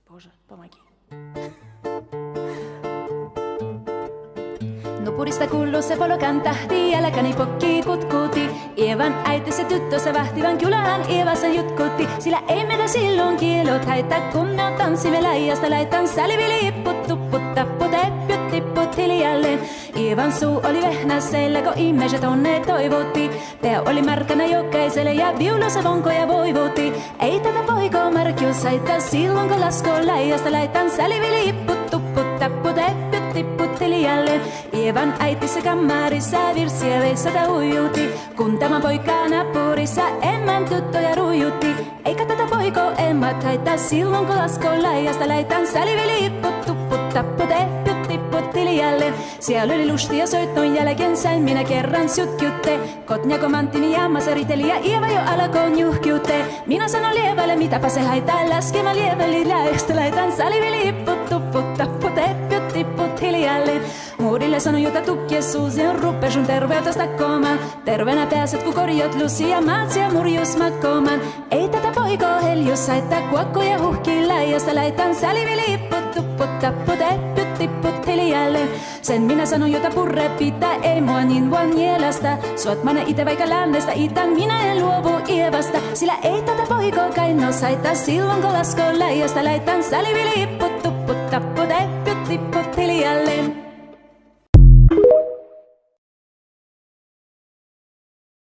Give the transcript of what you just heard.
Боже, помоги. Nupurista kuuluu se polo kantahti, jälkäni pokki kutkuti. Eevan äiti se tyttönsä vahtivan, kyllähän Eeva sen jutkutti. Sillä ei meitä silloin kielot haita, kun me tanssimme läijästä laitan. Sälivili ipput, tupput, tapput, eppyt, tipput hiljalleen. Eevan suu oli vehnäsellä, kun ihmiset onne toivotti. Pää oli märkänä jokaiselle ja viulussa vonkoja voivutti. Ei tätä poikoo märkius haita, silloin kun laskoo läijästä laitan. Sälivili ipput, tupput, tapput, eppyt, tipput hiljalleen. Eevan äiti se kammarissa virsiä veissata huijuti. Kun tämä poika nappurissa emmän tyttöjä ruijutti. Eikä tätä poikoo emmat haittaa silloin kun laskoo läijästä laitan. Sälivili ipput, tupput, tapput, eppyt, tipput hiljalleen. Siellä oli lustia soitton jälkeen sain minä kerran sutkiutte. Kotnjako manttini ja maseriteli ja Eeva jo alkoon juhkiutte. Minä sanon lievälle mitäpä se haittaa, laskema lieväli läjästä laitan. Sälivili ipput, tupput, tapput, eppyt, tipput hiljalleen. Muudille sanon jota tukkesuus ja ruppe sun terveyttä koomaan. Terveenä pääset ku korjot lusi ja maatsi ja murjus makkoomaan. Ei tätä poikoo heljus haittaa, kuokkoja huhkii läijästä laitan. Sälivili ipput, tupput, tapput, eppyt, tipput hiljalleen. Sen minä sanon jota purre pitää, ei mua niin voi nielästä. Suot mana ite vaikka lännestä itän, minä en luovu Eevasta. Sillä ei tätä poikoo kainos haittaa, silloin kun laskoo läijästä laitan. Sälivili ipput, tupput, tapput, eppyt, tipput hiljalleen.